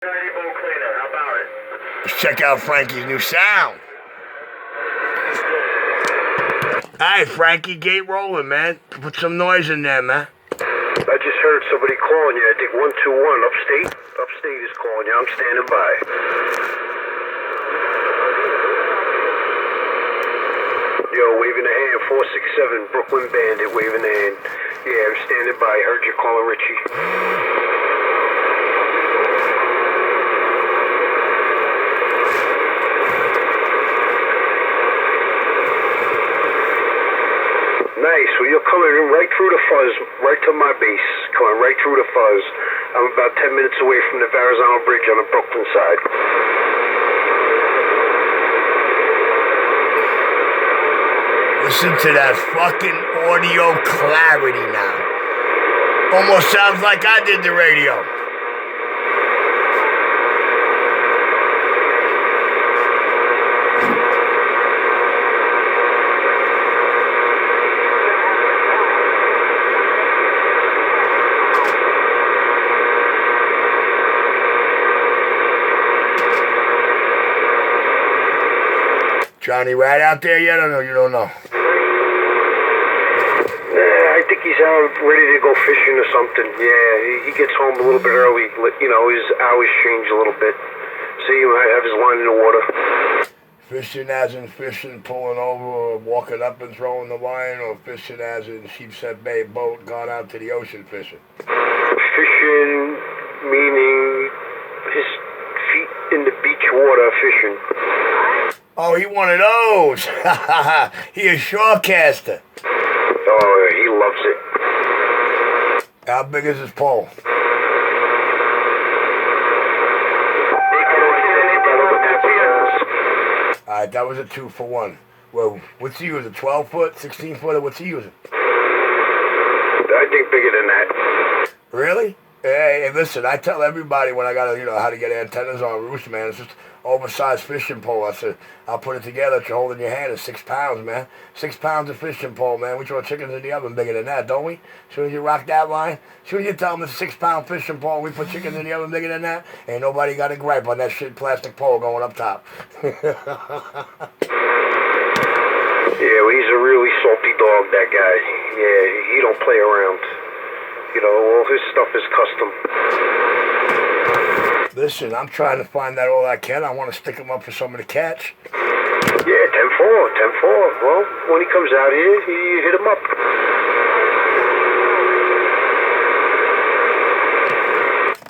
Let's check out Frankie's new sound. Hey, Frankie, gate rolling, man. Put some noise in there, man. I just heard somebody calling you. I think 121 upstate. Upstate is calling you. I'm standing by. Yo, waving a hand. 467 Brooklyn Bandit waving a hand. Yeah, I'm standing by. Heard you calling Richie. Nice. Well, you're coming in right through the fuzz, right to my base. Coming right through the fuzz. I'm about 10 minutes away from the Verrazano Bridge on the Brooklyn side. Listen to that fucking audio clarity now. Almost sounds like I did the radio. Johnny Rat out there yet? Or no, you don't know? I think he's out ready to go fishing or something. Yeah, he gets home a little bit early. You know, his hours change a little bit. So he might have his line in the water. Fishing as in fishing, pulling over, or walking up and throwing the line, or fishing as in Sheepshead Bay boat, gone out to the ocean fishing? Fishing, meaning his feet in the beach water fishing. Oh, he one of those. He a shorecaster. Oh, he loves it. How big is his pole? Alright, that was a 2-for-1. Well, what's he using? 12 foot, 16 footer? What's he using? I think bigger than that. Really? Hey, listen, I tell everybody when I got to, how to get antennas on roofs, man. It's just oversized fishing pole. I said, I'll put it together that you hold in your hand. It's 6 pounds, man. 6 pounds of fishing pole, man. We throw chickens in the oven bigger than that, don't we? As soon as you rock that line, as soon as you tell them it's a 6 pound fishing pole, we put chickens in the oven bigger than that, ain't nobody got a gripe on that shit plastic pole going up top. Yeah, well, he's a really salty dog, that guy. Yeah, he don't play around. All his stuff is custom. Listen, I'm trying to find out all I can. I want to stick him up for somebody to catch. Yeah, 10-4, 10-4. Well, when he comes out here, you hit him up.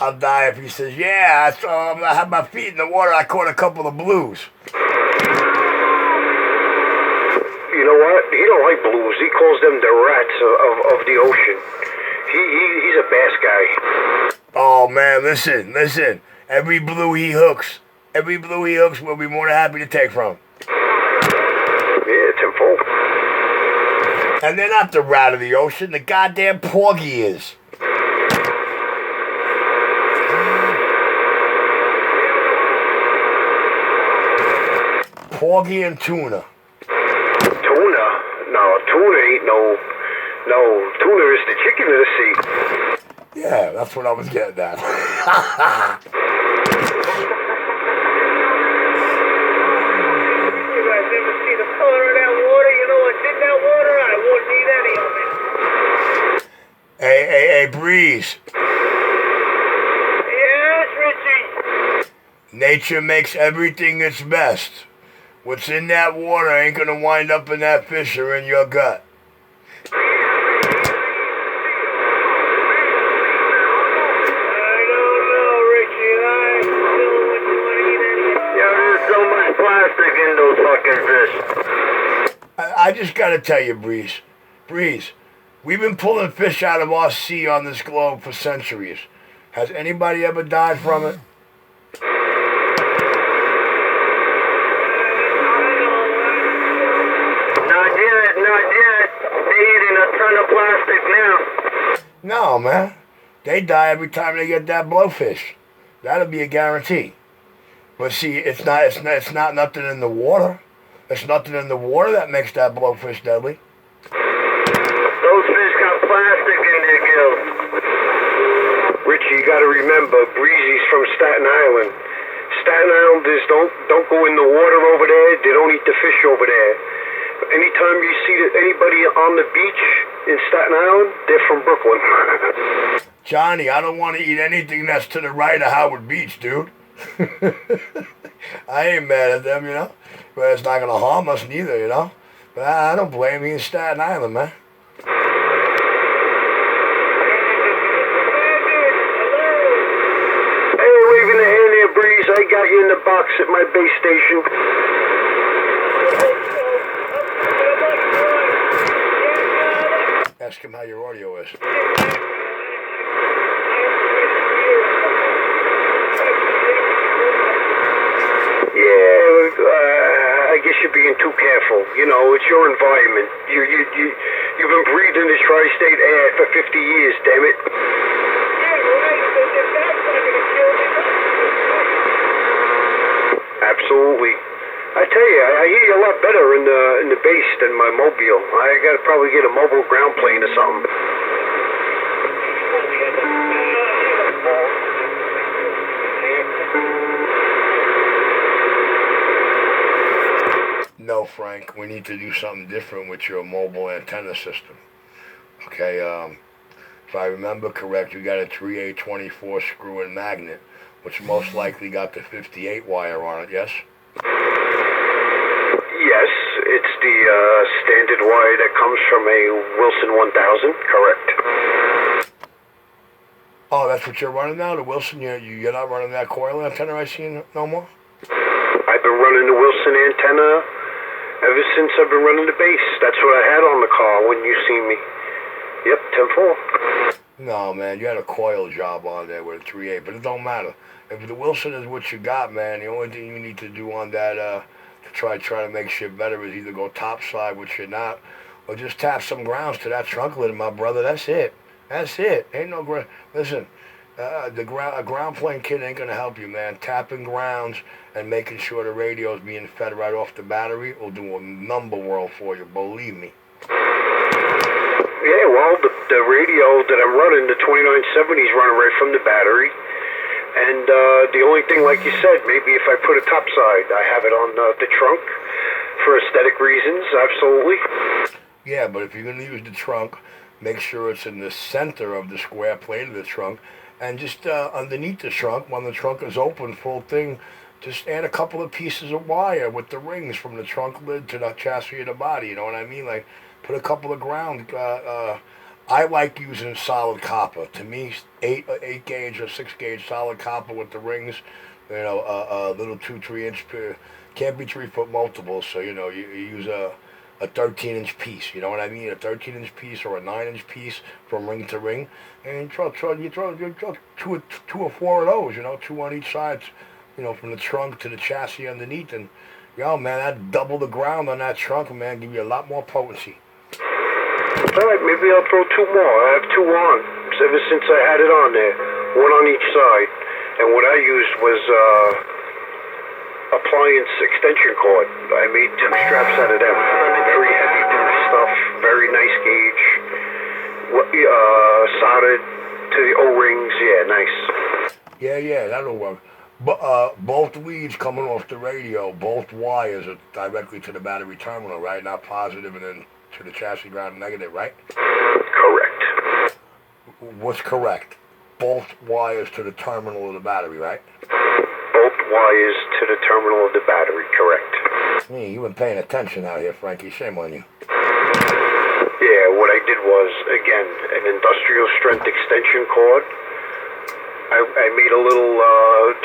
I'll die if he says, yeah, I had my feet in the water, I caught a couple of blues. You know what? He don't like blues. He calls them the rats of the ocean. He's a bass guy. Oh, man, listen. Every blue he hooks, we'll be more than happy to take from. Yeah, 10-4. And they're not the rat of the ocean, the goddamn porgy is. Porgy and tuna. Tuna? No, tuna ain't no, tuna is the chicken of the sea. Yeah, that's what I was getting at. You guys ever see the color of that water? You know what's in that water? I wouldn't need any of it. Hey, Breeze. Yes, Richie? Nature makes everything its best. What's in that water ain't gonna wind up in that fish or in your gut. Plastic in those fucking fish. I just gotta tell you, Breeze, we've been pulling fish out of our sea on this globe for centuries. Has anybody ever died from it? Not yet. They're eating a ton of plastic now. No, man. They die every time they get that blowfish. That'll be a guarantee. But see, it's not nothing in the water. There's nothing in the water that makes that blowfish deadly. Those fish got plastic in their gills. Richie, you got to remember, Breezy's from Staten Island. Staten Islanders don't go in the water over there. They don't eat the fish over there. Anytime you see anybody on the beach in Staten Island, they're from Brooklyn. Johnny, I don't want to eat anything that's to the right of Howard Beach, dude. I ain't mad at them, you know. But it's not going to harm us neither, you know. But I don't blame you in Staten Island, man. Hey, waving the hand there, Breeze. I got you in the box at my base station. Ask him how your audio is. I guess you're being too careful. You know, it's your environment. You've been breathing the tri-state air for 50 years, damn it. Absolutely. I tell you, I hear you a lot better in the base than my mobile. I gotta probably get a mobile ground plane or something. No, Frank, we need to do something different with your mobile antenna system. Okay, if I remember correct, you got a 3A24 screw and magnet, which most likely got the 58 wire on it, yes? Yes, it's the standard wire that comes from a Wilson 1000, correct. Oh, that's what you're running now, the Wilson? You're not running that coil antenna I see no more? I've been running the Wilson antenna ever since I've been running the base. That's what I had on the car when you see me. Yep, 10-4. No, man, you had a coil job on there with a 3A, but it don't matter. If the Wilson is what you got, man, the only thing you need to do on that to try to make shit better is either go topside, which you're not, or just tap some grounds to that trunk lid, my brother. That's it. That's it. Ain't no ground. Listen, a ground plane kid ain't gonna help you, man. Tapping grounds and making sure the radio is being fed right off the battery will do a number world for you. Believe me. Yeah, well, the radio that I'm running, the 2970 is running right from the battery. And the only thing, like you said, maybe if I put a topside, I have it on the trunk for aesthetic reasons, absolutely. Yeah, but if you're going to use the trunk, make sure it's in the center of the square plate of the trunk. And just underneath the trunk, when the trunk is open, full thing, just add a couple of pieces of wire with the rings from the trunk lid to the chassis of the body, you know what I mean? Like, put a couple of ground... I like using solid copper. To me, 8 gauge or 6 gauge solid copper with the rings, you know, a little 2-3 inch, can't be 3-foot multiples. So you know, you use a 13-inch piece. You know what I mean? A 13-inch piece or a 9-inch piece from ring to ring, and you throw 2 or 4 of those. You know, 2 on each side. You know, from the trunk to the chassis underneath, and yo, man, that double the ground on that trunk, man, give you a lot more potency. Alright, maybe I'll throw 2 more. I have 2 on, ever since I had it on there. 1 on each side. And what I used was appliance extension cord. I made 2 straps out of them. Very heavy duty stuff, very nice gauge. Soldered to the O-rings, yeah, nice. Yeah, that'll work. But both leads coming off the radio, both wires are directly to the battery terminal, right? Not positive and then to the chassis ground negative, right? Correct. What's correct? Both wires to the terminal of the battery, right? Both wires to the terminal of the battery, correct. Hey, you been paying attention out here, Frankie. Shame on you. Yeah, what I did was, again, an industrial strength extension cord. I made a little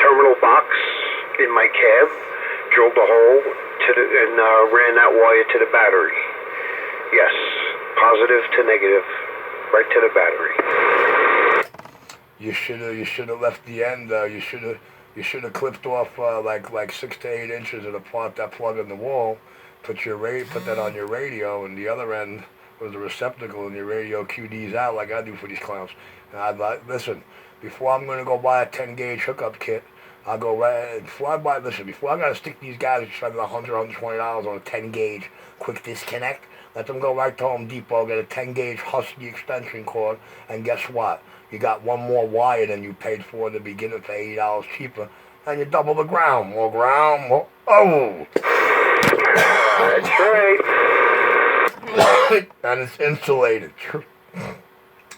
terminal box in my cab, drilled a hole and ran that wire to the battery. Yes, positive to negative, right to the battery. You should have left the end. You should have clipped off like 6 to 8 inches of the part that plug in the wall. Put that on your radio, and the other end was a receptacle, and your radio QD's out like I do for these clowns. And I'd like, listen, before I'm gonna go buy a 10 gauge hookup kit, I'll go right before I gotta stick these guys and spend $100, $120 on a 10 gauge quick disconnect. Let them go right to Home Depot, get a 10 gauge Husky extension cord, and guess what? You got one more wire than you paid for in the beginning for $80 cheaper, and you double the ground. More ground, more. Oh! That's right. And it's insulated.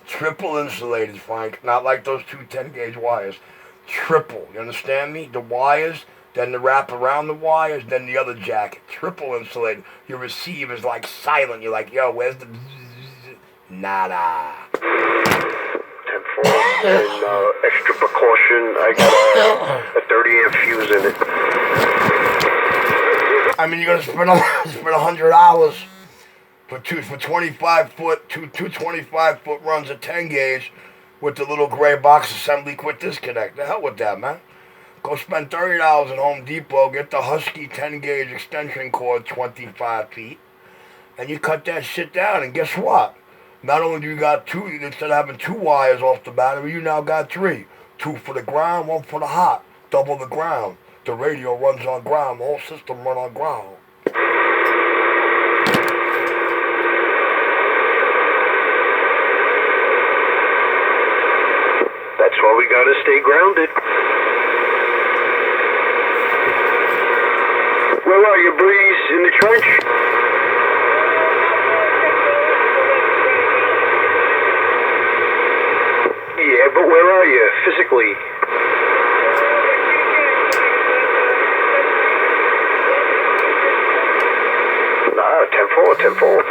Triple insulated, Frank. Not like those two 10-gauge wires. Triple. You understand me? The wires, then the wrap around the wires, then the other jacket. Triple insulated. Your receiver is like silent. You're like, yo, where's the... Nada. 10-4. And extra precaution, I got a 30-amp fuse in it. I mean, you're gonna spend $100 for 25-foot, two 25-foot runs of 10 gauge with the little gray box assembly quick disconnect. The hell with that, man. Go spend $30 at Home Depot, get the Husky 10 gauge extension cord 25 feet, and you cut that shit down, and guess what? Not only do you got two, instead of having 2 wires off the battery, you now got 3. 2 for the ground, 1 for the hot. Double the ground. The radio runs on ground. The whole system runs on ground. That's why we gotta stay grounded. Where are you, Breeze? In the trench? Yeah, but where are you, physically? Nah, 10-4, 10-4.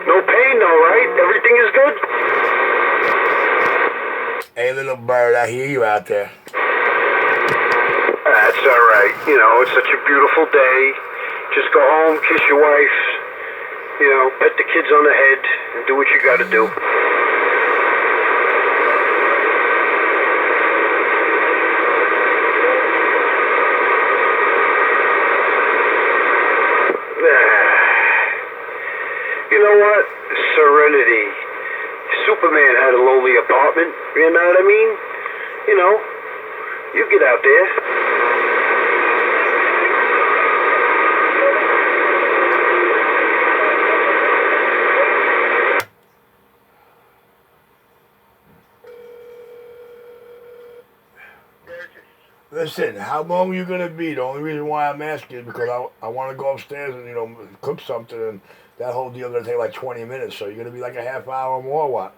No pain though, right? Everything is good? Hey, little bird, I hear you out there. That's alright. You know, it's such a beautiful day. Just go home, kiss your wife, you know, pet the kids on the head, and do what you gotta do. You know what? Serenity. Superman had a lonely apartment, you know what I mean? You know, you get out there. Listen, how long are you gonna be? The only reason why I'm asking is because I want to go upstairs and, you know, cook something, and that whole deal gonna take like 20 minutes. So you're gonna be like a half hour or more, or what?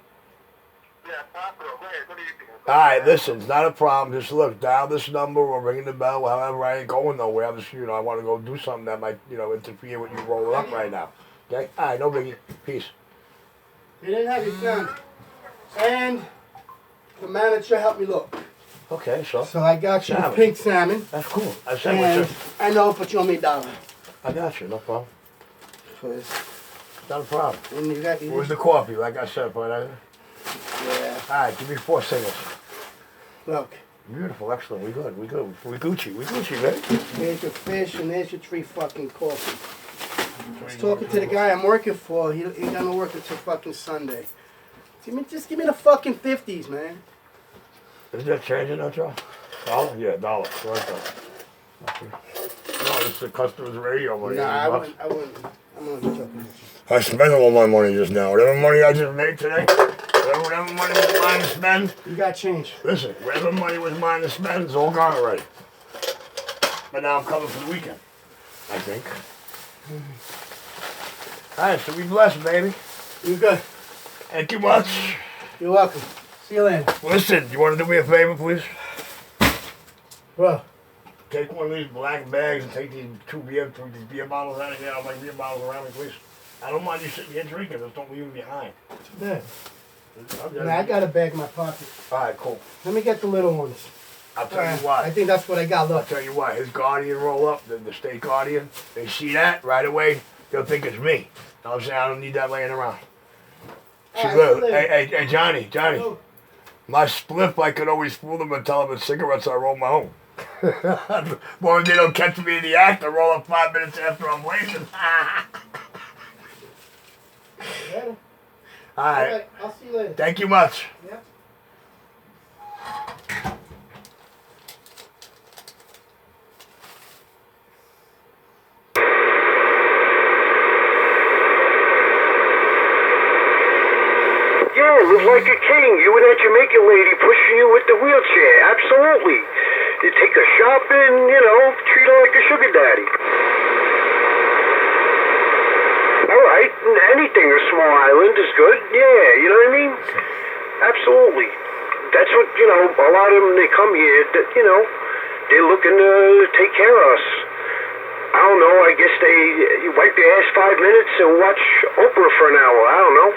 Yeah, possible. What do you think? All right, listen, it's not a problem. Just look, dial this number or ringing the bell. However, I ain't going nowhere. I'm just, you know, I want to go do something that might, you know, interfere with you rolling up right now. Okay? All right, no biggie. Peace. You didn't have your gun. And the manager helped me look. Okay, so So I got you the Salmon. pink salmon. that's cool. I said And what's I know, but you owe me $1. I got you, no problem. Please. Not a problem. And you got Where's the coffee? Like I said, but Yeah. all right, give me 4 singles. Look, Beautiful, excellent. We good. We good. We Gucci. We Gucci, man. here's your fish and there's your 3 fucking coffee. I was talking to the guy I'm working for. He gonna work until fucking Sunday. Just give me the fucking 50s, man. Is that changing, no, Joe? Dollar? Yeah, dollar. Right dollar. No, it's the customer's radio money. Nah, I $80. wouldn't. I'm only joking. I spent all my money just now. Whatever money I just made today, whatever money was mine to spend, You got change. listen, whatever money was mine to spend, it's all gone already. But now I'm coming for the weekend, I think. All right, so be blessed, baby. You good. Thank you much. You're welcome. See you later. Listen, you want to do me a favor, please? Bro. Take one of these black bags and take these these beer bottles out of here. I don't like beer bottles around me, please. I don't mind you sitting here drinking, just don't leave them behind. There. I got a bag in my pocket. All right, cool. Let me get the little ones. I'll tell you what. I think that's what I got. I'll Look. tell you what. His Guardian roll up, the state Guardian. They see that right away. They'll think it's me. You know what I'm saying? I don't need that laying around. See, look. Hey, Johnny. Oh. My spliff, I could always fool them and tell them it's cigarettes. I roll my own. Boy, they don't catch me in the act. I roll up 5 minutes after I'm blazing. Later. All All right. right. I'll see you later. Thank you much. Yep. Yeah, live like a king. You and that Jamaican lady pushing you with the wheelchair. Absolutely. You take her shopping, treat her like a sugar daddy. All right. Anything a small island is good. Yeah, you know what I mean? Absolutely. That's what, a lot of them, they come here, they're looking to take care of us. I don't know, I guess you wipe your ass 5 minutes and watch Oprah for an hour. I don't know.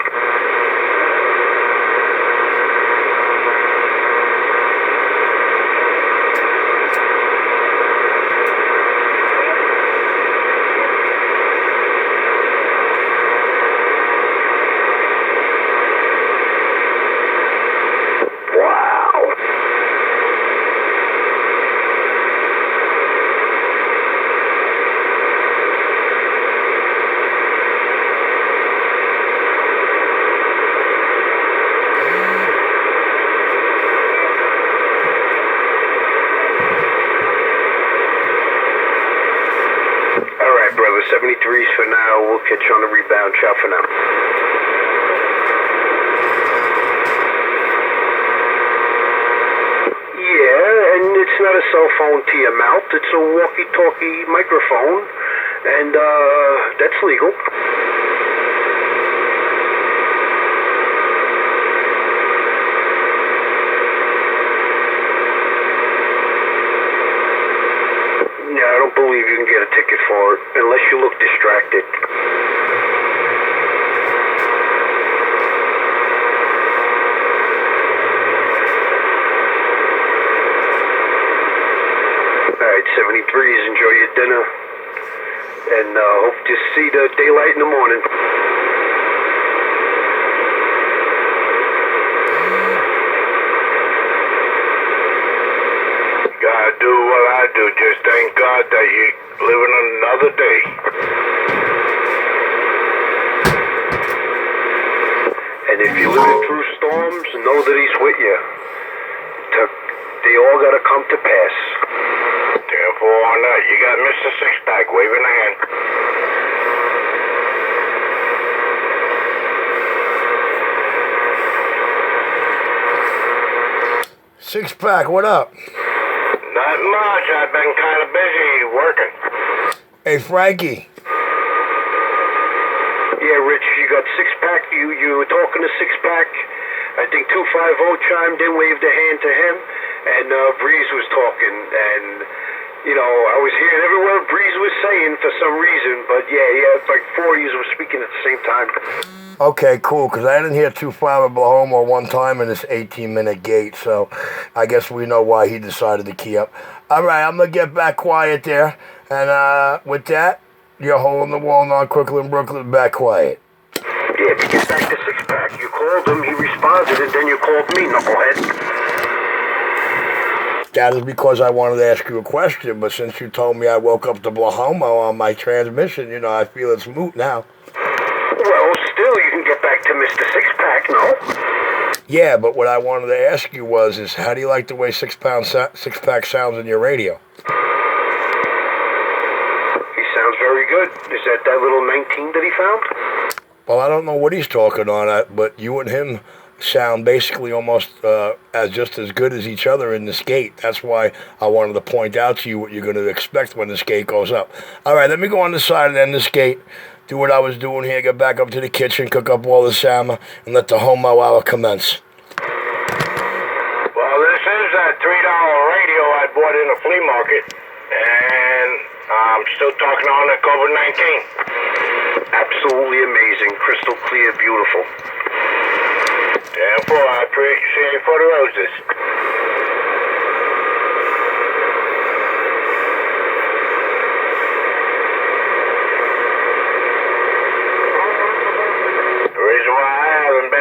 All right, brother, 73s for now. We'll catch you on the rebound. Ciao for now. Yeah, and it's not a cell phone to your mouth. It's a walkie-talkie microphone, and that's legal. Yeah, I don't believe you can get a ticket for it unless you look distracted. Alright, 73s, enjoy your dinner. And hope to see the daylight in the morning. Gotta do what I do. Just thank God that you're living another day. And if you're living through storms, know that he's with you. They all gotta come to pass. 10-4 on that. You got Mr. Six-Pack waving a hand. Six-Pack, what up? Not much. I've been kind of busy working. Hey, Frankie. Yeah, Rich, you got Six-Pack. You were talking to Six-Pack. I think 250 chimed in, waved a hand to him, and Breeze was talking, and I was hearing every word Breeze was saying for some reason, but yeah, like 4 of you were speaking at the same time. Okay, cool, because I didn't hear 25 Oklahoma one time in this 18-minute gate, so I guess we know why he decided to key up. All right, I'm going to get back quiet there, and with that, you're holding the wall on Crooklyn, Brooklyn, back quiet. Yeah, to get back to Six-Pack, you called him, he responded, and then you called me, knucklehead. That is because I wanted to ask you a question, but since you told me I woke up to Blahomo on my transmission, I feel it's moot now. Well, still, you can get back to Mr. Six-Pack, no? Yeah, but what I wanted to ask you is how do you like the way Six-Pack sounds in your radio? He sounds very good. Is that little 19 that he found? Well, I don't know what he's talking on, but you and him sound basically almost just as good as each other in this gate. That's why I wanted to point out to you what you're going to expect when this gate goes up. All right, let me go on the side and end this gate, do what I was doing here, get back up to the kitchen, cook up all the salmon, and let the homo hour commence. Well, this is that $3 radio I bought in the flea market, and I'm still talking on the COVID-19. Absolutely amazing. Crystal clear, beautiful. Therefore, I appreciate for the roses.